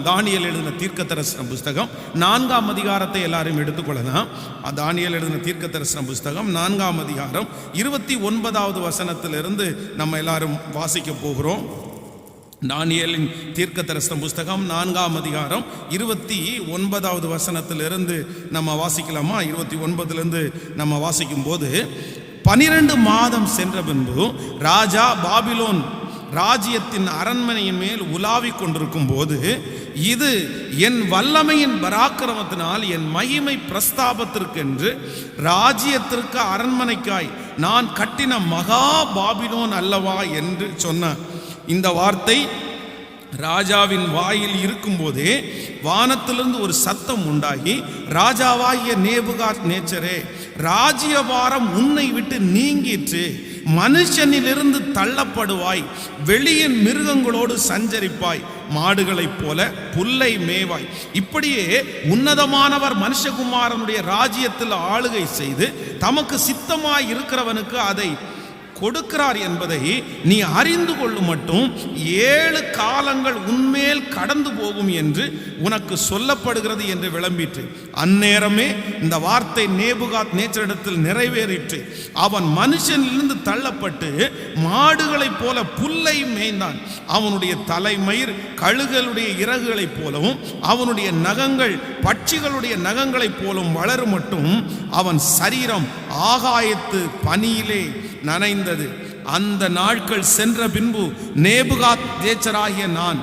தானியேல் எழுதின தீர்க்கதரிசன புஸ்தகம் 4ஆம் அதிகாரத்தை எல்லாரும் எடுத்துக்கொள்ளலாம். தானியேல் எழுதின தீர்க்கதரிசன புஸ்தகம் 4ஆம் அதிகாரம் 29வது வசனத்திலிருந்து நம்ம எல்லாரும் வாசிக்க போகிறோம். தானியேலின் தீர்க்கதரிசன புஸ்தகம் 4ஆம் அதிகாரம் 29வது வசனத்திலிருந்து நம்ம வாசிக்கலாமா? 29லிருந்து நம்ம வாசிக்கும் போது, 12 மாதம் சென்ற பின்பு ராஜா பாபிலோன் ராஜ்யத்தின் அரண்மனையின் மேல் உலாவிக் கொண்டிருக்கும் போது, இது என் வல்லமையின் பராக்கிரமத்தினால் என் மகிமை பிரஸ்தாபத்திற்கென்று ராஜ்யத்திற்கு அரண்மனைக்காய் நான் கட்டின மகா பாபிலோன் அல்லவா என்று சொன்னார். இந்த வார்த்தை ராஜாவின் வாயில் இருக்கும்போதே வானத்திலிருந்து ஒரு சத்தம் உண்டாகி, ராஜாவாகிய நேபுகாத்நேச்சரே, ராஜ்யபாரம் உன்னை விட்டு நீங்கிற்று, மனுஷனிலிருந்து தள்ளப்படுவாய், வெளியின் மிருகங்களோடு சஞ்சரிப்பாய், மாடுகளைப் போல புல்லை மேவாய். இப்படியே உன்னதமானவர் மனுஷகுமாரனுடைய ராஜ்யத்தில் ஆளுகை செய்து தமக்கு சித்தமாய் இருக்கிறவனுக்கு அதை கொடுக்கிறார் என்பதை நீ அறிந்து கொள்ளும் மட்டும் 7 காலங்கள் உன்மேல் கடந்து போகும் என்று உனக்கு சொல்லப்படுகிறது என்று விளம்பிற்று. அந்நேரமே இந்த வார்த்தை நேபுகாத்நேச்சரிடத்தில் நிறைவேறிற்று. அவன் மனுஷனிலிருந்து தள்ளப்பட்டு மாடுகளைப் போல புல்லை மேய்ந்தான். அவனுடைய தலைமயிர் கழுகளுடைய இறகுகளைப் போலவும் அவனுடைய நகங்கள் பட்சிகளுடைய நகங்களைப் போலவும் வளரும் மட்டும் அவன் சரீரம் ஆகாயத்து பனியிலே நனைந்தது. அந்த நாட்கள் சென்ற பின்பு நேபுகாத்நேச்சராகிய நான்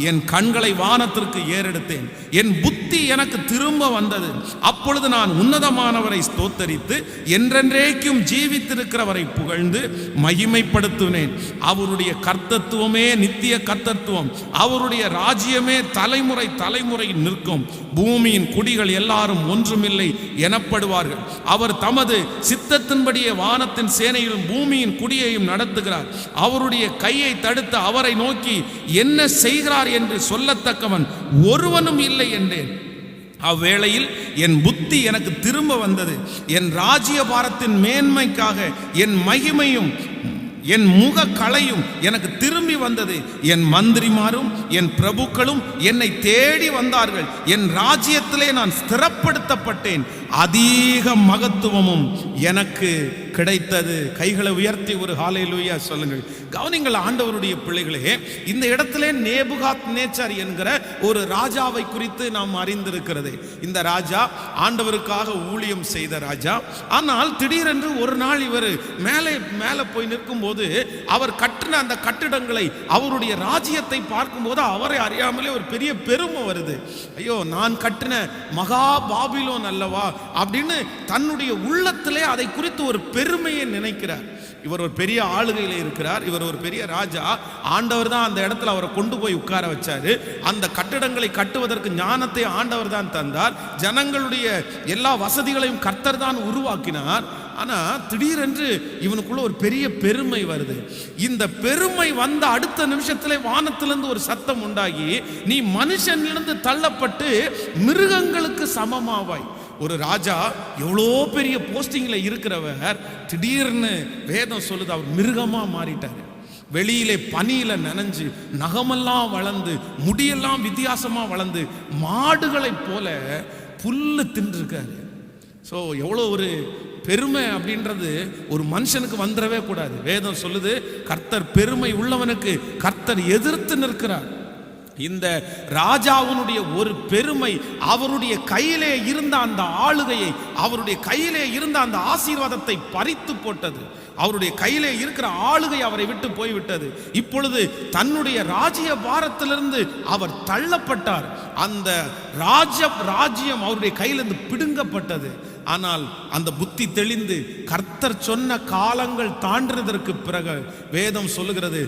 என் கண்களை வானத்திற்கு ஏறெடுத்தேன். என் புத்தி எனக்கு திரும்ப வந்தது. அப்பொழுது நான் உன்னதமானவரை ஸ்தோத்தரித்து என்றென்றைக்கும் ஜீவித்திருக்கிறவரை புகழ்ந்து மகிமைப்படுத்தினேன். அவருடைய கர்த்தத்துவமே நித்திய கர்த்தத்துவம், அவருடைய ராஜ்யமே தலைமுறை தலைமுறை நிற்கும். பூமியின் குடிகள் எல்லாரும் ஒன்றுமில்லை எனப்படுவார்கள். அவர் தமது சித்தத்தின்படியே வானத்தின் சேனையிலும் பூமியின் குடியையும் நடத்துகிறார். அவருடைய கையை தடுத்து அவரை நோக்கி என்ன செய்கிறார் என்று சொல்லத்தக்கவன் ஒருவனும் இல்லை என்றேன். அவ்வேளையில் என் புத்தி எனக்கு திரும்ப வந்தது. என் ராஜ்யபாரத்தின் மேன்மைக்காக என் மகிமையும் என் முக களையும் எனக்கு திரும்பி வந்தது. என் மந்திரிமாரும் என் பிரபுக்களும் என்னை தேடி வந்தார்கள். என் ராஜ்யத்திலே நான் ஸ்திரப்படுத்தப்பட்டேன். அதிக மகத்துவமும் எனக்கு கிடைத்தது. கைகளை உயர்த்தி ஒரு ஹல்லேலூயா சொல்லுங்கள். கவனிங்கள் ஆண்டவருடைய பிள்ளைகளே, இந்த இடத்திலே நேபுகாத்நேச்சர் என்கிற ஒரு ராஜாவை குறித்து நாம் அறிந்திருக்கிறது. இந்த ராஜா ஆண்டவருக்காக ஊழியம் செய்த ராஜா. ஆனால் திடீரென்று ஒரு நாள் இவர் மேலே போய் நிற்கும் போது அவர் கட்டின அந்த கட்டிடங்களை, அவருடைய ராஜ்யத்தை பார்க்கும்போது அவரை அறியாமலே ஒரு பெரிய பெருமை வருது. ஐயோ, நான் கட்டின மகா பாபிலோன் அல்லவா அப்படின்னு தன்னுடைய உள்ளத்திலே அதை குறித்து ஒரு பெருமையை நினைக்கிறார். இவர் ஒரு பெரிய ஆளுகையில் இருக்கிறார். இவர் ஒரு பெரிய ராஜா. ஆண்டவர் தான் அந்த இடத்துல அவரை கொண்டு போய் உட்கார வச்சாரு. அந்த கட்டிடங்களை கட்டுவதற்கு ஞானத்தை ஆண்டவர் தான் தந்தார். ஜனங்களுடைய எல்லா வசதிகளையும் கர்த்தர் தான் உருவாக்கினார். ஆனா திடீரென்று இவனுக்குள்ள ஒரு பெரிய பெருமை வருது. இந்த பெருமை வந்த அடுத்த நிமிஷத்திலே வானத்திலிருந்து ஒரு சத்தம் உண்டாகி, நீ மனுஷனிலிருந்து தள்ளப்பட்டு மிருகங்களுக்கு சமமாவாய். ஒரு ராஜா எவ்வளோ பெரிய போஸ்டிங்ல இருக்கிறவர் திடீர்னு வேதம் சொல்லுது அவர் மிருகமா மாறிட்டார். வெளியிலே பனியில நனைஞ்சு நகமெல்லாம் வளர்ந்து முடியெல்லாம் வித்தியாசமா வளர்ந்து மாடுகளைப் போல புல்லு தின்றுருக்காரு. ஸோ எவ்வளோ ஒரு பெருமை அப்படின்றது ஒரு மனுஷனுக்கு வந்துடவே கூடாது. வேதம் சொல்லுது கர்த்தர் பெருமை உள்ளவனுக்கு கர்த்தர் எதிர்த்து நிற்கிறார். இந்த ராஜாவினுடைய ஒரு பெருமை அவருடைய கையிலே இருந்த அந்த ஆளுகையை, அவருடைய கையிலே இருந்த அந்த ஆசீர்வாதத்தை பறித்து போட்டது. அவருடைய கையிலே இருக்கிற ஆளுகை அவரை விட்டு போய்விட்டது. இப்பொழுது தன்னுடைய ராஜ்ய பாரத்திலிருந்து அவர் தள்ளப்பட்டார். அந்த ராஜ்யம் அவருடைய கையிலிருந்து பிடுங்கப்பட்டது. ஆனால் அந்த புத்தி தெளிந்து கர்த்தர் சொன்ன காலங்கள் தாண்டினதற்கு பிறகு வேதம் சொல்லுகிறது,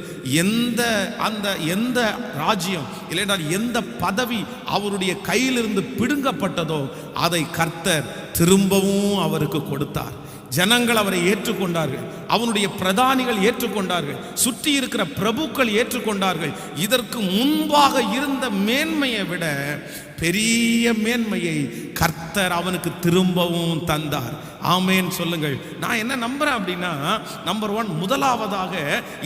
எந்த ராஜ்யம் இல்லைன்னா எந்த பதவி அவருடைய கையிலிருந்து பிடுங்கப்பட்டதோ அதை கர்த்தர் திரும்பவும் அவருக்கு கொடுத்தார். ஜனங்கள் அவரை ஏற்றுக்கொண்டார்கள். அவனுடைய பிரதானிகள் ஏற்றுக்கொண்டார்கள். சுற்றி இருக்கிற பிரபுக்கள் ஏற்றுக்கொண்டார்கள். இதற்கு முன்பாக இருந்த மேன்மையை விட பெரிய மேன்மையை கர்த்தர் கர்த்தர் அவனுக்கு திரும்பவும் தந்தார். ஆமேன் சொல்லுங்கள். நான் என்ன நம்புறேன் அப்படின்னா, நம்பர் 1, முதலாவதாக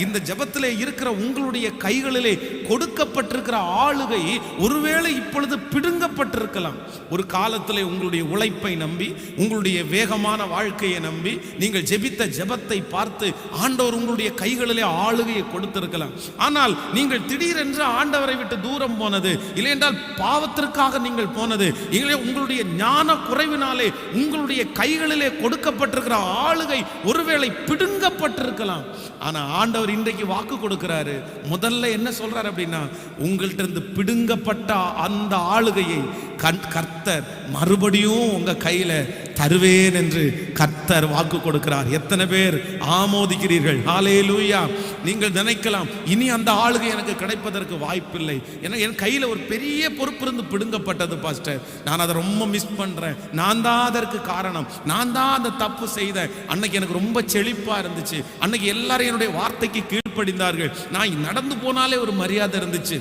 இந்த ஜெபத்திலே இருக்கிற உங்களுடைய கைகளிலே கொடுக்கப்பட்டிருக்கிற ஆளுகை ஒருவேளை இப்பொழுது பிடுங்கப்பட்டிருக்கலாம். ஒரு காலத்திலே உங்களுடைய உழைப்பை நம்பி, உங்களுடைய வேகமான வாழ்க்கையை நம்பி நீங்கள் ஜெபித்த ஜெபத்தை பார்த்து ஆண்டவர் உங்களுடைய கைகளிலே ஆளுகையை கொடுத்திருக்கலாம். ஆனால் நீங்கள் திடீரென்று ஆண்டவரை விட்டு தூரம் போனது, இல்லையென்றால் பாவத்திற்காக நீங்கள் போனது, இல்லை உங்களுடைய ஞான குறைவினாலே உங்களுடைய கைகளிலே கொடுக்கப்பட்டிருக்கிற ஆளுகை ஒருவேளை பிடுங்கப்பட்டிருக்கலாம். ஆனா ஆண்டவர் இன்றைக்கு வாக்கு கொடுக்கிறாரு. முதல்ல என்ன சொல்றாரு அப்படின்னா, உங்கள்ட்ட இருந்து பிடுங்கப்பட்ட அந்த ஆளுகையை கர்த்தர் மறுபடியும் உங்க கையில தருவேன் என்று கர்த்தர் வாக்கு கொடுக்கிறார். எத்தனை பேர் ஆமோதிக்கிறீர்கள்? ஹல்லேலூயா. நீங்கள் நினைக்கலாம், இனி அந்த ஆளுகை எனக்கு கிடைப்பதற்கு வாய்ப்பில்லை, ஏன்னா என் கையில ஒரு பெரிய பொறுப்பு இருந்து பிடுங்கப்பட்டது பாஸ்டர், நான் அதை ரொம்ப மிஸ் பண்றேன், நான் தான் அதற்கு காரணம், நான் தான் அந்த தப்பு செய்தேன், அன்னைக்கு எனக்கு ரொம்ப செழிப்பா இருந்துச்சு, அன்னைக்கு எல்லாரும் என்னுடைய வார்த்தைக்கு கீழ்ப்படிந்தார்கள், நான் நடந்து போனாலே ஒரு மரியாதை இருந்துச்சு,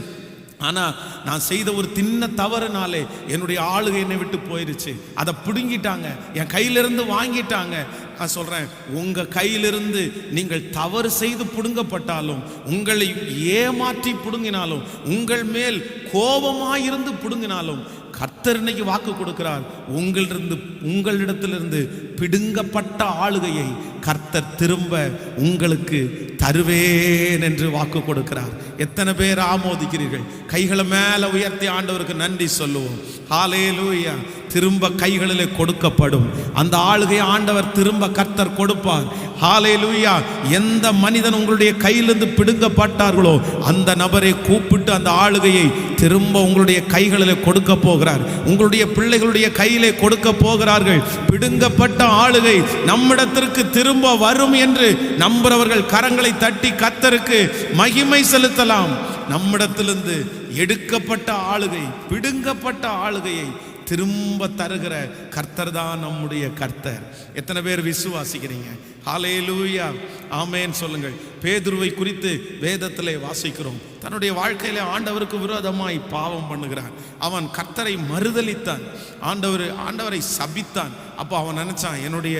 ஆனா நான் செய்த ஒரு சின்ன தவறுனாலே என்னுடைய ஆளுகை என்னை விட்டு போயிருச்சு, அதை பிடுங்கிட்டாங்க, என் கையிலிருந்து வாங்கிட்டாங்க. நான் சொல்றேன், உங்க கையிலிருந்து நீங்கள் தவறு செய்து பிடுங்கப்பட்டாலும், உங்களை ஏமாற்றி பிடுங்கினாலும், உங்கள் மேல் கோபமாயிருந்து பிடுங்கினாலும், கர்த்தர் இன்னைக்கு வாக்கு கொடுக்கிறார், உங்களிடத்திலிருந்து பிடுங்கப்பட்ட ஆளுகையை கர்த்தர் திரும்ப உங்களுக்கு தருவேன் என்று வாக்கு கொடுக்கிறார். எத்தனை பேர் ஆமோதிக்கிறீர்கள்? கைகளை மேல உயர்த்தி ஆண்டவருக்கு நன்றி சொல்லுவோம். ஹல்லேலூயா. திரும்ப கைகளிலே கொடுக்கப்படும் அந்த ஆளுகை ஆண்டவர் திரும்ப கர்த்தர் கொடுப்பார். ஹல்லேலூயா. எந்த மனிதன் உங்களுடைய கையிலிருந்து பிடுங்கப்பட்டார்களோ அந்த நபரை கூப்பிட்டு அந்த ஆளுகையை திரும்ப உங்களுடைய கைகளிலே கொடுக்க போகிறார். உங்களுடைய பிள்ளைகளுடைய கையிலே கொடுக்க போகிறார்கள். பிடுங்கப்பட்ட ஆளுகை நம்மிடத்திற்கு திரும்ப வரும் என்று நம்புறவர்கள் கரங்களை தட்டி கர்த்தருக்கு மகிமை செலுத்தலாம். நம்மிடத்திலிருந்து எடுக்கப்பட்ட ஆளுகை, பிடுங்கப்பட்ட ஆளுகையை திரும்ப தருகிற கர்த்தர் தான் நம்முடைய கர்த்தர். எத்தனை பேர் விசுவாசிக்கிறீங்க? ஹல்லேலூயா. ஆமென் சொல்லுங்கள். பேதுருவை குறித்து வேதத்திலே வாசிக்கிறோம். தன்னுடைய வாழ்க்கையில ஆண்டவருக்கு விரோதமாய் பாவம் பண்ணுகிறான். அவன் கர்த்தரை மறுதலித்தான், ஆண்டவரை சபித்தான். அப்போ அவன் நினைச்சான், என்னுடைய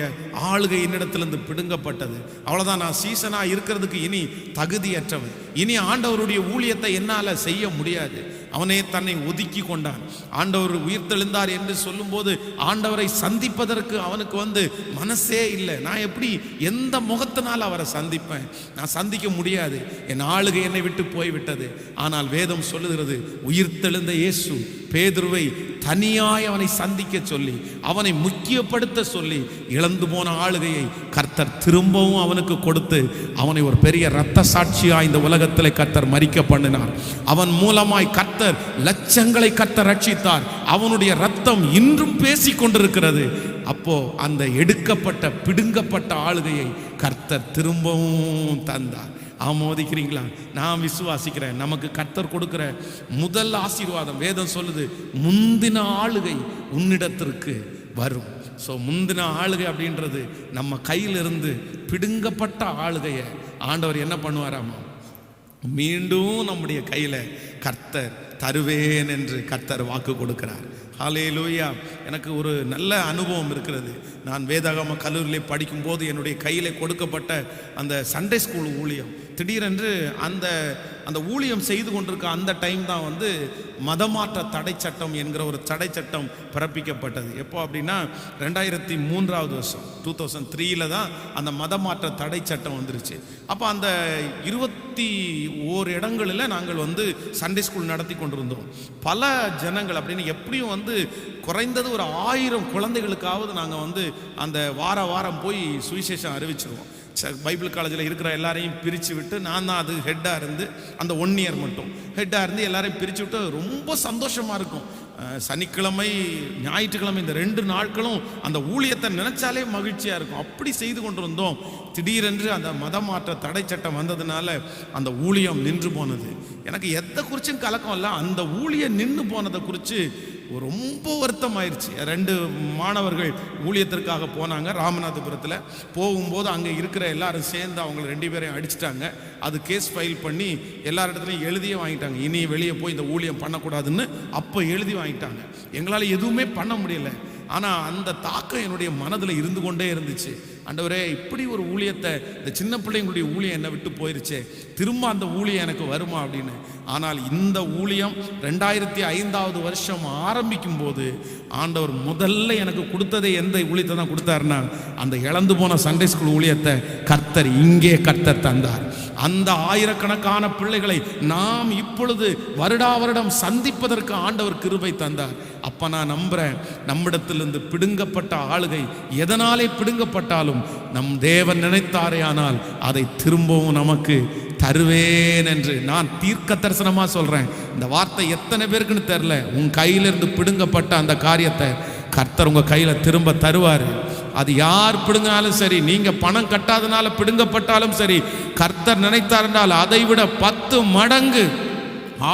ஆளுகை என்னிடத்திலிருந்து பிடுங்கப்பட்டது, அவ்வளவுதான், நான் சீசனா இருக்கிறதுக்கு இனி தகுதியற்றவன், இனி ஆண்டவருடைய ஊழியத்தை என்னால செய்ய முடியாது. அவனே தன்னை ஒதுக்கி கொண்டான். ஆண்டவர் உயிர்த்தெழுந்தார் என்று சொல்லும்போது ஆண்டவரை சந்திப்பதற்கு அவனுக்கு மனசே இல்லை. நான் எப்படி எந்த முகத்தினால் அவரை சந்திப்பேன்? நான் சந்திக்க முடியாது, என் ஆளுகை என்னை விட்டு போய்விட்டது. ஆனால் வேதம் சொல்லுகிறது, உயிர்த்தெழுந்த இயேசு பேதுருவை தனியாய் அவனை சந்திக்க சொல்லி, அவனை முக்கியப்படுத்த சொல்லி, இழந்து போன ஆளுகையை கர்த்தர் திரும்பவும் அவனுக்கு கொடுத்து அவனை ஒரு பெரிய இரத்த சாட்சியாய் இந்த உலகத்தில் கர்த்தர் மரிக்க பண்ணினார். அவன் மூலமாய் கர்த்தர் லட்சங்களை கர்த்தர் ரட்சித்தார். அவனுடைய ரத்தம் இன்றும் பேசி கொண்டிருக்கிறது. அப்போ அந்த எடுக்கப்பட்ட பிடுங்கப்பட்ட ஆளுகையை கர்த்தர் திரும்பவும் தந்தார். ஆமோதிக்கிறீங்களா? நான் விசுவாசிக்கிறேன். நமக்கு கர்த்தர் கொடுக்கிற முதல் ஆசீர்வாதம் வேதம் சொல்லுது, முந்தின ஆளுகை உன்னிடத்திற்கு வரும். ஸோ முந்தின ஆளுகை அப்படின்றது நம்ம கையிலிருந்து பிடுங்கப்பட்ட ஆளுகையை ஆண்டவர் என்ன பண்ணுவாராமா, மீண்டும் நம்முடைய கையில கர்த்தர் தருவேன் என்று கர்த்தர் வாக்கு கொடுக்கிறார். ஹல்லேலூயா. எனக்கு ஒரு நல்ல அனுபவம் இருக்கிறது. நான் வேதாகம கல்லூரியிலே படிக்கும்போது என்னுடைய கையில் கொடுக்கப்பட்ட அந்த சண்டே ஸ்கூல் ஊழியம், திடீரென்று அந்த ஊழியம் செய்து கொண்டிருக்க அந்த டைம் தான் மதமாற்ற தடை சட்டம் என்கிற ஒரு தடை சட்டம் பிறப்பிக்கப்பட்டது. எப்போ அப்படின்னா 2003 வருஷம் 2003 தான் அந்த மதமாற்ற தடை சட்டம் வந்துருச்சு. அப்போ அந்த 21 இடங்களில் நாங்கள் சண்டே ஸ்கூல் நடத்தி கொண்டிருந்தோம். பல ஜனங்கள் அப்படின்னு எப்படியும் குறைந்தது ஒரு 1000 குழந்தைகளுக்காவது நாங்கள் அந்த வாரம் போய் சுவிசேஷம் அறிவிச்சிருவோம். பைபிள் காலேஜில் இருக்கிற எல்லாரையும் பிரித்து விட்டு, நான் தான் அது ஹெட்டாக இருந்து அந்த 1 இயர் மட்டும் ஹெட்டாக இருந்து எல்லாரையும் பிரித்து விட்டு ரொம்ப சந்தோஷமாக இருக்கும். சனிக்கிழமை ஞாயிற்றுக்கிழமை இந்த 2 நாட்களும் அந்த ஊழியத்தை நினைச்சாலே மகிழ்ச்சியாக இருக்கும். அப்படி செய்து கொண்டிருந்தோம். திடீரென்று அந்த மதமாற்ற தடை சட்டம் வந்ததுனால அந்த ஊழியம் நின்று போனது. எனக்கு எதை குறிச்சும் கலக்கம் இல்லை, அந்த ஊழியம் நின்று போனதை குறித்து ரொம்ப வருத்தம் ஆயிடுச்சு. 2 மாணவர்கள் ஊழியத்திற்காக போனாங்க ராமநாதபுரத்தில். போகும்போது அங்கே இருக்கிற எல்லாரும் சேர்ந்து அவங்க 2 பேரையும் அடிச்சிட்டாங்க. அது கேஸ் ஃபைல் பண்ணி எல்லாரிடத்துலையும் எழுதியே வாங்கிட்டாங்க, இனி வெளியே போய் இந்த ஊழியம் பண்ணக்கூடாதுன்னு. அப்போ எழுதி வாங்கிட்டாங்க. எங்களால் எதுவுமே பண்ண முடியல. ஆனால் அந்த தாக்கம் என்னுடைய மனதில் இருந்து கொண்டே இருந்துச்சு. ஆண்டவரே, இப்படி ஒரு ஊழியத்தை, இந்த சின்ன பிள்ளைங்களுடைய ஊழியம் என்னை விட்டு போயிருச்சே, திரும்ப அந்த ஊழியம் எனக்கு வருமா அப்படின்னு. ஆனால் இந்த ஊழியம் 2005வது வருஷம் ஆரம்பிக்கும் போது ஆண்டவர் முதல்ல எனக்கு கொடுத்ததே எந்த ஊழியத்தை தான் கொடுத்தாருன்னா, அந்த இழந்து போன சண்டே ஸ்கூல் ஊழியத்தை கர்த்தர் இங்கே கர்த்தர் தந்தார். அந்த ஆயிரக்கணக்கான பிள்ளைகளை நாம் இப்பொழுது வருடா வருடம் சந்திப்பதற்கு ஆண்டவர் கிருபை தந்தார். அப்ப நான் நம்புறேன், நம்மிடத்திலிருந்து பிடுங்கப்பட்ட ஆளுகை எதனாலே பிடுங்கப்பட்டாலும் நம் தேவன் நினைத்தாரே ஆனால் அதை திரும்பவும் நமக்கு தருவேன் என்று நான் தீர்க்க தரிசனமா சொல்றேன். இந்த வார்த்தை எத்தனை பேருக்குன்னு தெரியல. உன் கையிலிருந்து பிடுங்கப்பட்ட அந்த காரியத்தை கர்த்தர் உங்க கையில திரும்ப தருவாரு. அது யார் பிடுங்கினாலும் சரி, நீங்க பணம் கட்டாதனால பிடுங்கப்பட்டாலும் சரி, கர்த்தர் நினைத்தார் என்றால் அதை விட 10 மடங்கு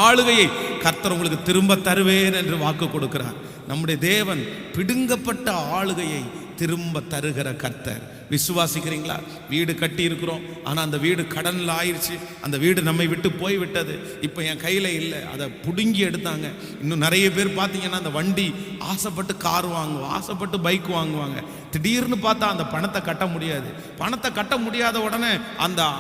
ஆளுகையை கர்த்தர் உங்களுக்கு திரும்ப தருவேன் என்று வாக்கு கொடுக்கிறார். நம்முடைய தேவன் பிடுங்கப்பட்ட ஆளுகையை திரும்ப தருகிற கர்த்தர். விசுவாசிக்கிறீங்களா? வீடு கட்டி இருக்கிறோம், ஆனால் அந்த வீடு கடனில் ஆயிடுச்சு. அந்த வீடு நம்மை விட்டு போய் விட்டது. இப்போ என் கையில் இல்லை, அதை பிடுங்கி எடுத்தாங்க. இன்னும் நிறைய பேர் பார்த்தீங்கன்னா அந்த வண்டி ஆசைப்பட்டு கார் வாங்குவோம், ஆசைப்பட்டு பைக் வாங்குவாங்க. திடீர்னு பார்த்தா அந்த பணத்தை கட்ட முடியாது. பணத்தை கட்ட முடியாத உடனே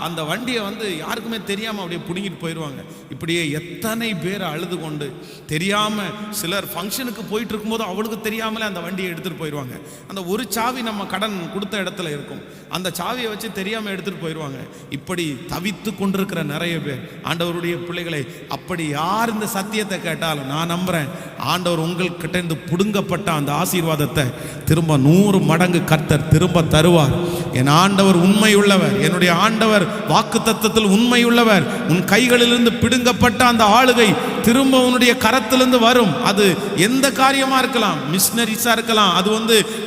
அந்த வண்டியை யாருக்குமே தெரியாமல் அப்படியே பிடுங்கிட்டு போயிடுவாங்க. இப்படியே எத்தனை பேர் அழுது கொண்டு தெரியாமல், சிலர் ஃபங்க்ஷனுக்கு போயிட்டு இருக்கும்போது அவளுக்கு தெரியாமலே அந்த வண்டியை எடுத்துகிட்டு போயிடுவாங்க. அந்த ஒரு சாவி நம்ம கடன் கொடுத்த இடத்துல இருக்கும், அந்த சாவியை வச்சு தெரியாமல் எடுத்துகிட்டு போயிடுவாங்க. இப்படி தவித்து கொண்டிருக்கிற நிறைய பேர் ஆண்டவருடைய பிள்ளைகளை, அப்படி யார் இந்த சத்தியத்தை கேட்டாலும் நான் நம்புகிறேன், ஆண்டவர் உங்கள்கிட்ட இருந்து பிடுங்கப்பட்ட அந்த ஆசீர்வாதத்தை திரும்ப 100 மடங்கு கர்த்தர் திரும்ப தருவார். என் ஆண்டவர் உண்மை உள்ளவர். என்னுடைய ஆண்டவர் வாக்குத்தத்தத்தில் உண்மை உள்ளவர். உன் கைகளிலிருந்து பிடுங்கப்பட்ட அந்த ஆளுகை திரும்ப உன்னுடைய கரத்திலிருந்து வரும். அது எந்த காரியமா இருக்கலாம், மிஷினரிஸா இருக்கலாம், அது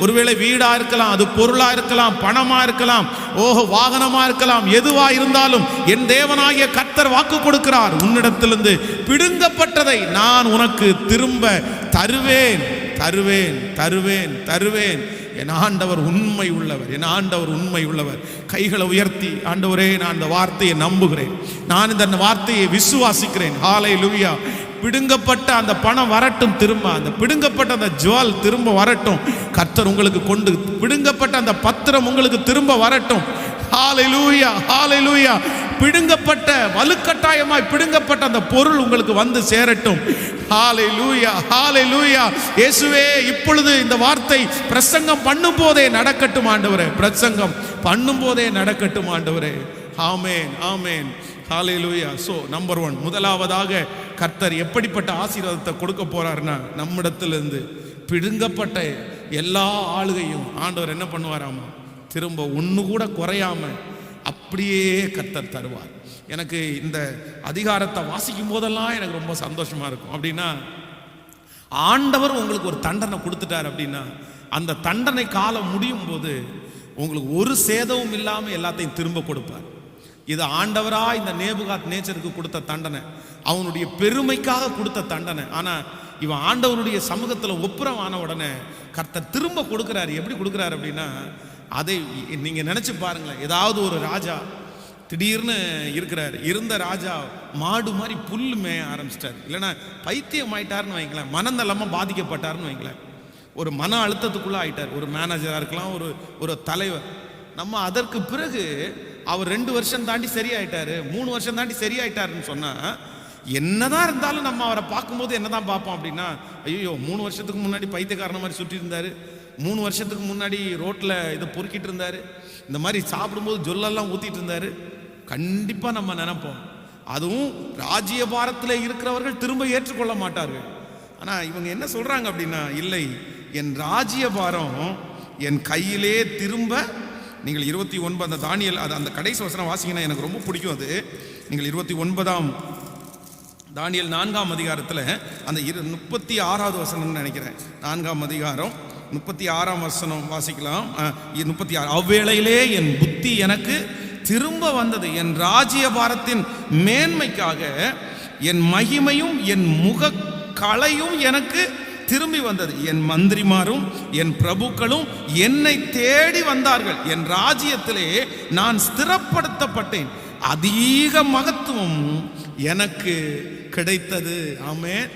ஒருவேளை வீடா இருக்கலாம், அது பொருளா இருக்கலாம், பணமா இருக்கலாம், வாகனமா இருக்கலாம், எதுவா இருந்தாலும் என் தேவனாகிய கர்த்தர் வாக்கு கொடுக்கிறார், உன்னிடத்திலிருந்து பிடுங்கப்பட்டதை நான் உனக்கு திரும்ப தருவேன், தருவேன், தருவேன், தருவேன். என் ஆண்டவர் உண்மை உள்ளவர். என் ஆண்டவர் உண்மை உள்ளவர். கைகளை உயர்த்தி, ஆண்டவரே, நான் இந்த வார்த்தையை நம்புகிறேன், நான் இந்த வார்த்தையை விசுவாசிக்கிறேன். ஹல்லேலூயா. பிடுங்கப்பட்ட அந்த பணம் வரட்டும், திரும்ப அந்த பிடுங்கப்பட்ட அந்த ஜுவல் திரும்ப வரட்டும். கர்த்தர் உங்களுக்கு கொண்டு பிடுங்கப்பட்ட அந்த பத்திரம் உங்களுக்கு திரும்ப வரட்டும். ஹல்லேலூயா, ஹல்லேலூயா. பிடுங்கப்பட்ட, வலுக்கட்டாயமாய் பிடுங்கப்பட்ட அந்த பொருள் உங்களுக்கு சேரட்டும். ஹல்லேலூயா, ஹல்லேலூயா. இயேசுவே, இப்பொழுது இந்த வார்த்தை பிரசங்கம் பண்ணும் போதே நடக்கட்டும் ஆண்டவரே, பிரசங்கம் பண்ணும் போதே நடக்கட்டும் ஆண்டவரே. ஆமென், ஆமென். ஹல்லேலூயா. சோ நம்பர் 1, முதலாவதாக கர்த்தர் எப்படிப்பட்ட ஆசீர்வாதத்தை கொடுக்க போறாருன்னா, நம்மிடத்திலிருந்து பிடுங்கப்பட்ட எல்லா ஆளுகையும் ஆண்டவர் என்ன பண்ணுவாராமா, திரும்ப ஒன்று கூட குறையாம அப்படியே கர்த்தர் தருவார். எனக்கு இந்த அதிகாரத்தை வாசிக்கும் போதெல்லாம் எனக்கு ரொம்ப சந்தோஷமா இருக்கும். அப்படின்னா, ஆண்டவர் உங்களுக்கு ஒரு தண்டனை கொடுத்துட்டார் அப்படின்னா, அந்த தண்டனை காலம் முடியும் போது உங்களுக்கு ஒரு சேதமும் இல்லாமல் எல்லாத்தையும் திரும்ப கொடுப்பார். இது ஆண்டவரா இந்த நேபுகாத் நேச்சருக்கு கொடுத்த தண்டனை, அவனுடைய பெருமைக்காக கொடுத்த தண்டனை. ஆனால் இவன் ஆண்டவருடைய சமூகத்தில் ஒப்புரவான உடனே கர்த்தர் திரும்ப கொடுக்குறாரு. எப்படி கொடுக்குறாரு அப்படின்னா, அதை நீங்கள் நினச்சி பாருங்களேன். ஏதாவது ஒரு ராஜா திடீர்னு இருக்கிறார், இருந்த ராஜா மாடு மாதிரி புல் மேய ஆரம்பிச்சிட்டார், இல்லைன்னா பைத்தியம் ஆயிட்டாருன்னு வைங்களேன், மனநலமாக பாதிக்கப்பட்டார்னு வைங்களேன், ஒரு மன அழுத்தத்துக்குள்ளே ஆயிட்டார். ஒரு மேனேஜராக இருக்கலாம், ஒரு தலைவர். நம்ம அதற்கு பிறகு அவர் 2 வருஷம் தாண்டி சரியாயிட்டாரு, 3 வருஷம் தாண்டி சரியாயிட்டாருன்னு சொன்னால், என்னதான் இருந்தாலும் நம்ம அவரை பார்க்கும்போது என்னதான் பார்ப்போம் அப்படின்னா, ஐயோ 3 வருஷத்துக்கு முன்னாடி பைத்தியக்காரன மாதிரி சுற்றி இருந்தார், 3 வருஷத்துக்கு முன்னாடி ரோட்டில் இதை பொறுக்கிட்டு இருந்தார், இந்த மாதிரி சாப்பிடும்போது ஜொல்லெல்லாம் ஊற்றிட்டு இருந்தார். கண்டிப்பாக நம்ம நினைப்போம். அதுவும் ராஜ்யபாரத்தில் இருக்கிறவர்கள் திரும்ப ஏற்றுக்கொள்ள மாட்டார்கள். ஆனால் இவங்க என்ன சொல்கிறாங்க அப்படின்னா, இல்லை, என் ராஜ்யபாரம் என் கையிலே திரும்ப. நீங்கள் 29 அந்த தானியல், அது அந்த கடைசி வசனம் வாசிங்கன்னா எனக்கு ரொம்ப பிடிக்கும். அது நீங்கள் 29ஆம் தானியல் 4ஆம் அதிகாரத்தில் அந்த 36வது வசனம்னு நினைக்கிறேன், 4ஆம் அதிகாரம் 36ஆம் வசனம் வாசிக்கலாம். 36. அவ்வேளையிலே என் புத்தி எனக்கு திரும்ப வந்தது, என் ராஜ்யபாரத்தின் மேன்மைக்காக என் மகிமையும் என் முக கலையும் எனக்கு திரும்பி வந்தது. என் மந்திரிமாரும் என் பிரபுக்களும் என்னை தேடி வந்தார்கள், என் ராஜ்யத்திலே நான் ஸ்திரப்படுத்தப்பட்டேன், அதிக மகத்துவம் எனக்கு கிடைத்தது. ஆமென்.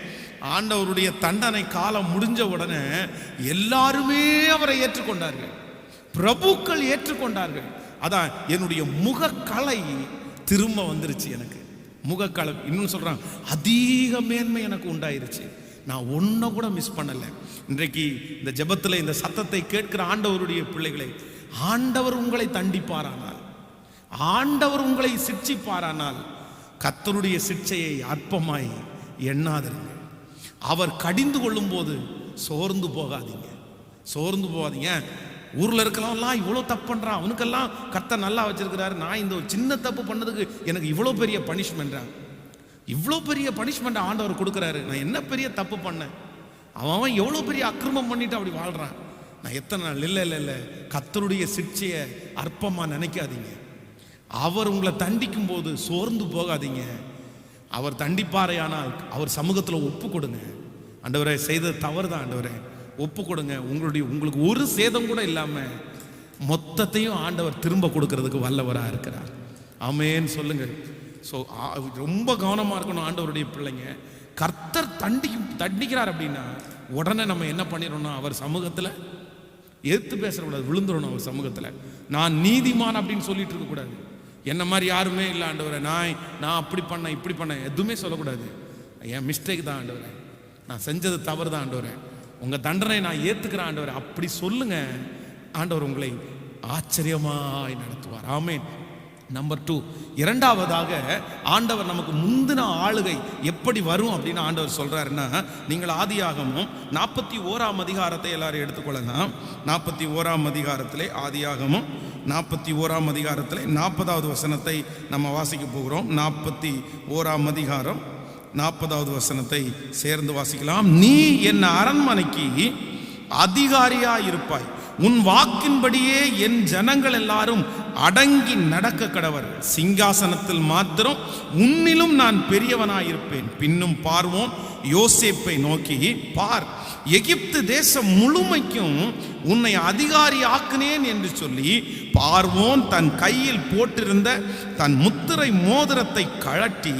ஆண்டவருடைய தண்டனை காலம் முடிஞ்ச உடனே எல்லாருமே அவரை ஏற்றுக்கொண்டார்கள், பிரபுக்கள் ஏற்றுக்கொண்டார்கள். அதான் என்னுடைய முகக்கலை திரும்ப வந்துருச்சு. எனக்கு முகக்கலை இன்னும் சொல்றான், அதிக மேன்மை எனக்கு உண்டாயிருச்சு. நான் ஒன்றை கூட மிஸ் பண்ணலை. இன்றைக்கு இந்த ஜெபத்தில் இந்த சத்தத்தை கேட்கிற ஆண்டவருடைய பிள்ளைகளை, ஆண்டவர் உங்களை தண்டிப்பாரானால், ஆண்டவர் உங்களை சிட்சிப்பாரானால், கர்த்தருடைய சிட்சையை அற்பமாய் எண்ணாதிருங்க. அவர் கடிந்து கொள்ளும் போது சோர்ந்து போகாதீங்க, சோர்ந்து போகாதீங்க. ஊரில் இருக்கலாம் இவ்வளோ தப்பு பண்ணுறான், அவனுக்கெல்லாம் கர்த்தர் நல்லா வச்சிருக்கிறாரு, நான் இந்த ஒரு சின்ன தப்பு பண்ணதுக்கு எனக்கு இவ்வளோ பெரிய பனிஷ்மெண்ட்டா, இவ்வளோ பெரிய பனிஷ்மெண்ட் ஆண்டவர் கொடுக்குறாரு, நான் என்ன பெரிய தப்பு பண்ணேன், அவன் எவ்வளோ பெரிய அக்கிரமம் பண்ணிட்டு அப்படி வாழ்கிறான், நான் எத்தனை நாள். இல்லை இல்லை இல்லை, கர்த்தருடைய சிட்சையை அற்பமாக நினைக்காதீங்க. அவர் உங்களை தண்டிக்கும் போது சோர்ந்து போகாதீங்க. அவர் தண்டிப்பாரே, ஆனால் அவர் சமூகத்தில் ஒப்பு கொடுங்க. ஆண்டவரே, செய்தது தவறு தான் ஆண்டவரே, ஒப்பு கொடுங்க. உங்களுக்கு ஒரு சேதம் கூட இல்லாமல் மொத்தத்தையும் ஆண்டவர் திரும்ப கொடுக்கறதுக்கு வல்லவராக இருக்கிறார். ஆமென் சொல்லுங்கள். ஸோ ரொம்ப கவனமாக இருக்கணும் ஆண்டவருடைய பிள்ளைங்க. கர்த்தர் தண்டிக்கிறார் அப்படின்னா உடனே நம்ம என்ன பண்ணிடணும்னா, அவர் சமூகத்தில் எதிர்த்து பேசக்கூடாது, விழுந்துடணும் அவர் சமூகத்தில். நான் நீதிமான் அப்படின்னு சொல்லிட்டு இருக்கக்கூடாது. என்ன மாதிரி யாருமே இல்லை ஆண்டவரே, நான் அப்படி பண்ணேன் இப்படி பண்ணேன் எதுவுமே சொல்லக்கூடாது. என் மிஸ்டேக் தான் ஆண்டவரே, நான் செஞ்சது தவறு தான் ஆண்டவரே, உங்கள் தண்டனை நான் ஏற்றுக்கிறேன் ஆண்டவரே, அப்படி சொல்லுங்க. ஆண்டவர் உங்களை ஆச்சரியமாய் நடத்துவார். ஆமென். நம்பர் 2, இரண்டாவதாக ஆண்டவர் நமக்கு முந்தின ஆளுகை எப்படி வரும் அப்படின்னு ஆண்டவர் சொல்றாருன்னா, நீங்கள் ஆதியாகமும் 41ஆம் அதிகாரத்தை எல்லாரும் எடுத்துக்கொள்ளலாம். 41ஆம் அதிகாரத்திலே, ஆதியாகமும் 41ஆம் அதிகாரத்திலே 40வது வசனத்தை நம்ம வாசிக்க போகிறோம். 41ஆம் அதிகாரம் 40வது வசனத்தை சேர்ந்து வாசிக்கலாம். நீ என் அரண்மனைக்கு அதிகாரியா இருப்பாய், உன் வாக்கின்படியே என் ஜனங்கள் எல்லாரும் அடங்கி நடக்க கடவர், சிங்காசனத்தில் மாத்திரம் உன்னிலும் நான் பெரியவனாயிருப்பேன். பின்னும் பார்வோன் யோசேப்பை நோக்கி, பார், எகிப்து தேசம் முழுமைக்கும் உன்னை அதிகாரி ஆக்குனேன் என்று சொல்லி, பார்வோன் தன் கையில் போட்டிருந்த தன் முத்திரை மோதிரத்தை கழட்டி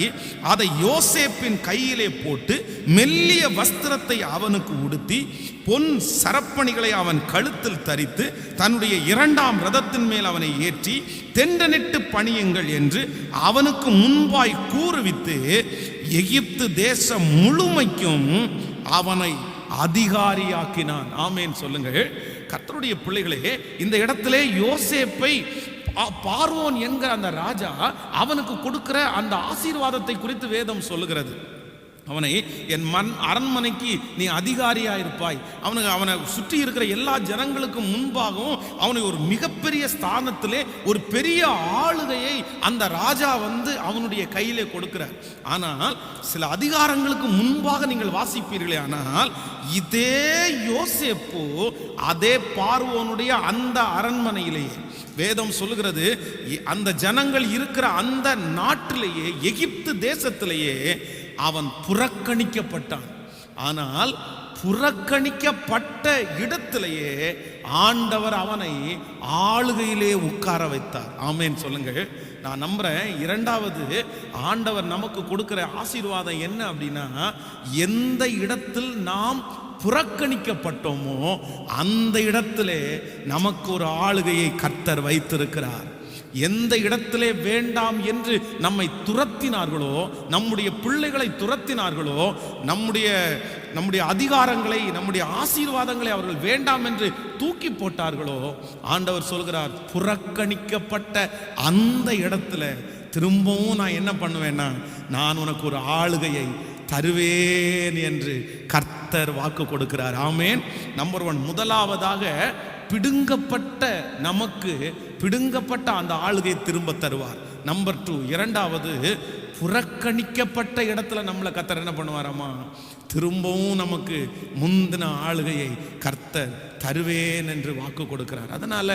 அதை யோசேப்பின் கையிலே போட்டு மெல்லிய வஸ்திரத்தை அவனுக்கு உடுத்தி பொன் சரப்பணிகளை அவன் கழுத்தில் தரித்து தன்னுடைய 2ஆம் ரதத்தின் மேல் அவனை ஏற்றி தெண்டனிட்டு பணியுங்கள் என்று அவனுக்கு முன்பாய் கூறுவித்து எகிப்து தேசம் முழுமைக்கும் அவனை அதிகாரியாக்கினான். ஆமென் சொல்லுங்கள். கர்த்தருடைய பிள்ளைகளே, இந்த இடத்திலே யோசேப்பை பார்வோன் என்கிற அந்த ராஜா அவனுக்கு கொடுக்கிற அந்த ஆசீர்வாதத்தை குறித்து வேதம் சொல்லுகிறது. அவனை என் அரண்மனைக்கு நீ அதிகாரியா இருப்பாய், அவனை சுற்றி இருக்கிற எல்லா ஜனங்களுக்கும் முன்பாகவும் அவனை ஒரு மிகப்பெரிய ஸ்தானத்திலே ஒரு பெரிய ஆளுகையை அந்த ராஜா அவனுடைய கையிலே கொடுக்கிறார். ஆனால் சில அதிகாரங்களுக்கு முன்பாக நீங்கள் வாசிப்பீர்களே, ஆனால் இதே யோசேப்பு அதே பார்வோனுடைய அந்த அரண்மனையிலேயே வேதம் சொல்லுகிறது, அந்த ஜனங்கள் இருக்கிற அந்த நாட்டிலேயே எகிப்து தேசத்திலேயே அவன் புறக்கணிக்கப்பட்டான். ஆனால் புறக்கணிக்கப்பட்ட இடத்திலேயே ஆண்டவர் அவனை ஆளுகையிலே உட்கார வைத்தார். ஆமென் சொல்லுங்கள். நான் நம்புறேன், இரண்டாவது ஆண்டவர் நமக்கு கொடுக்கிற ஆசீர்வாதம் என்ன அப்படின்னா, எந்த இடத்தில் நாம் புறக்கணிக்கப்பட்டோமோ அந்த இடத்திலே நமக்கு ஒரு ஆளுகையை கர்த்தர் வைத்திருக்கிறார். எந்த இடத்திலே வேண்டாம் என்று நம்மை துரத்தினார்களோ, நம்முடைய பிள்ளைகளை துரத்தினார்களோ, நம்முடைய அதிகாரங்களை, நம்முடைய ஆசீர்வாதங்களை அவர்கள் வேண்டாம் என்று தூக்கி போட்டார்களோ, ஆண்டவர் சொல்கிறார், புறக்கணிக்கப்பட்ட அந்த இடத்துல திரும்பவும் நான் என்ன பண்ணுவேன்னா, நான் உனக்கு ஒரு ஆளுகையை தருவேன் என்று கர்த்தர் வாக்கு கொடுக்கிறார். ஆமென். நம்பர் 1, முதலாவதாக நமக்கு பிடுங்கப்பட்ட அந்த ஆளுகை திரும்ப தருவார். நம்பர் 2, இரண்டாவது புறக்கணிக்கப்பட்ட இடத்துல நம்மளை கர்த்தர் என்ன பண்ணுவாராமா, திரும்பவும் நமக்கு முந்தின ஆளுகையை கர்த்தர் தருவேன் என்று வாக்கு கொடுக்கிறார். அதனால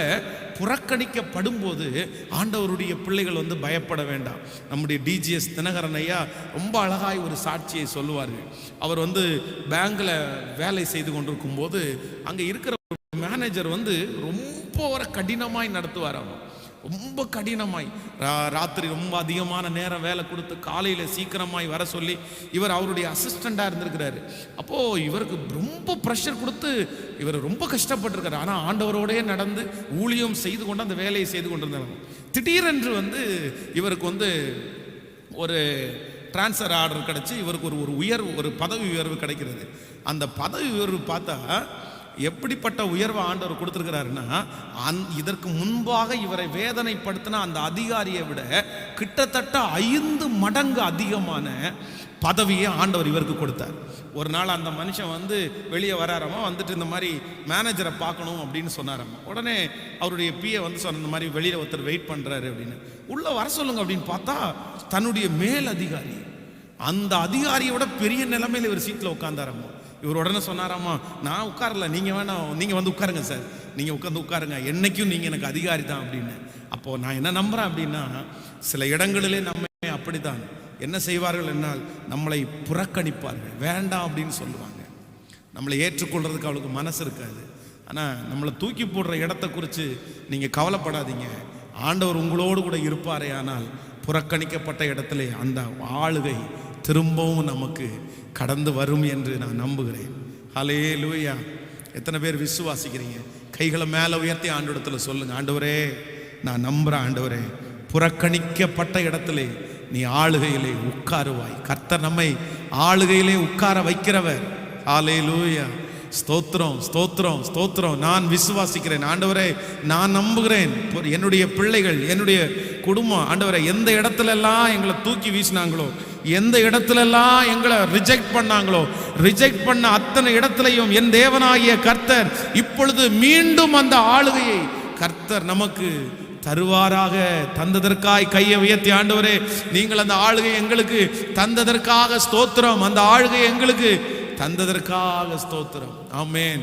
புறக்கணிக்கப்படும் போது ஆண்டவருடைய பிள்ளைகள் பயப்பட வேண்டாம். நம்முடைய டிஜிஎஸ் தினகரன் ஐயா ரொம்ப அழகாய் ஒரு சாட்சியை சொல்லுவார்கள். அவர் பேங்க்ல வேலை செய்து கொண்டிருக்கும் போது அங்கே இருக்கிற மேனேஜர் ரொம்ப கடினமாய் நடத்துவார். ரொம்ப கடினமாய் ராத்திரி ரொம்ப அதிகமான நேரம் வேலை கொடுத்து காலையில் சீக்கிரமாய் வர சொல்லி இவர் அவருடைய அசிஸ்டண்டாக இருந்திருக்கிறாரு. அப்போது இவருக்கு ரொம்ப ப்ரெஷர் கொடுத்து இவர் ரொம்ப கஷ்டப்பட்டிருக்காரு. ஆனால் ஆண்டவரோடே நடந்து ஊழியம் செய்து கொண்டு அந்த வேலையை செய்து கொண்டிருந்தாங்க. திடீரென்று இவருக்கு ஒரு டிரான்ஸ்ஃபர் ஆர்டர் கிடச்சி இவருக்கு ஒரு பதவி உயர்வு கிடைக்கிறது. அந்த பதவி உயர்வு பார்த்தா எப்படிப்பட்ட உயர்வை ஆண்டவர் கொடுத்துருக்கிறாருன்னா, இதற்கு முன்பாக இவரை வேதனைப்படுத்தின அந்த அதிகாரியை விட கிட்டத்தட்ட 5 மடங்கு அதிகமான பதவியை ஆண்டவர் இவருக்கு கொடுத்தார். ஒரு நாள் அந்த மனுஷன் வெளியே வராராமா, வந்துட்டு இந்த மாதிரி மேனேஜரை பார்க்கணும் அப்படின்னு சொன்னாராமா. உடனே அவருடைய பிஏ சொன்ன இந்த மாதிரி வெளியில் ஒருத்தர் வெயிட் பண்ணுறாரு அப்படின்னு, உள்ளே வர சொல்லுங்க அப்படின்னு பார்த்தா தன்னுடைய மேல் அதிகாரி, அந்த அதிகாரியோட பெரிய நிலைமையில் இவர் சீட்டில் உட்காந்தாராமா. இவர் உடனே சொன்னாராமா, நான் உட்காரல, நீங்கள் வேணாம், நீங்கள் உட்காருங்க சார், நீங்கள் உட்காருங்க, என்னைக்கும் நீங்கள் எனக்கு அதிகாரி தான் அப்படின்னு. அப்போது நான் என்ன நம்புகிறேன் அப்படின்னா, சில இடங்களிலே நம்ம அப்படித்தான் என்ன செய்வார்கள் என்னால் நம்மளை புறக்கணிப்பார்கள், வேண்டாம் அப்படின்னு சொல்லுவாங்க. நம்மளை ஏற்றுக்கொள்றதுக்கு அவளுக்கு மனசு இருக்காது. ஆனால் நம்மளை தூக்கி போடுற இடத்த குறித்து நீங்கள் கவலைப்படாதீங்க, ஆண்டவர் உங்களோடு கூட இருப்பாரே. ஆனால் புறக்கணிக்கப்பட்ட இடத்துல அந்த ஆளுகை திரும்பவும் நமக்கு கடந்து வரும் என்று நான் நம்புகிறேன். ஹல்லேலூயா. எத்தனை பேர் விசுவாசிக்கிறீங்க? கைகளை மேலே உயர்த்தி ஆண்டவரிடத்தில் சொல்லுங்க, ஆண்டவரே நான் நம்புகிறேன், ஆண்டவரே புறக்கணிக்கப்பட்ட இடத்துல நீ ஆளுகையிலே உட்காருவாய். கர்த்தர் நம்மை ஆளுகையிலே உட்கார வைக்கிறவர். ஹல்லேலூயா. ஸ்தோத்திரம், ஸ்தோத்திரம், ஸ்தோத்திரம். நான் விசுவாசிக்கிறேன் ஆண்டவரே, நான் நம்புகிறேன். என்னுடைய பிள்ளைகள், என்னுடைய குடும்பம், ஆண்டவரே எந்த இடத்துல எல்லாம் எங்களை தூக்கி வீசினாங்களோ, எந்த இடத்துல எல்லாம் எங்களை ரிஜெக்ட் பண்ணாங்களோ, ரிஜெக்ட் பண்ண அத்தனை இடத்துலையும் என் தேவனாகிய கர்த்தர் இப்பொழுது மீண்டும் அந்த ஆளுகையை கர்த்தர் நமக்கு தருவாராக. தந்ததற்காய் கையை உயர்த்தி, ஆண்டவரே நீங்கள் அந்த ஆளுகை எங்களுக்கு தந்ததற்காக ஸ்தோத்திரம், அந்த ஆளுகை எங்களுக்கு தந்ததற்காக ஸ்தோத்திரம். ஆமென்.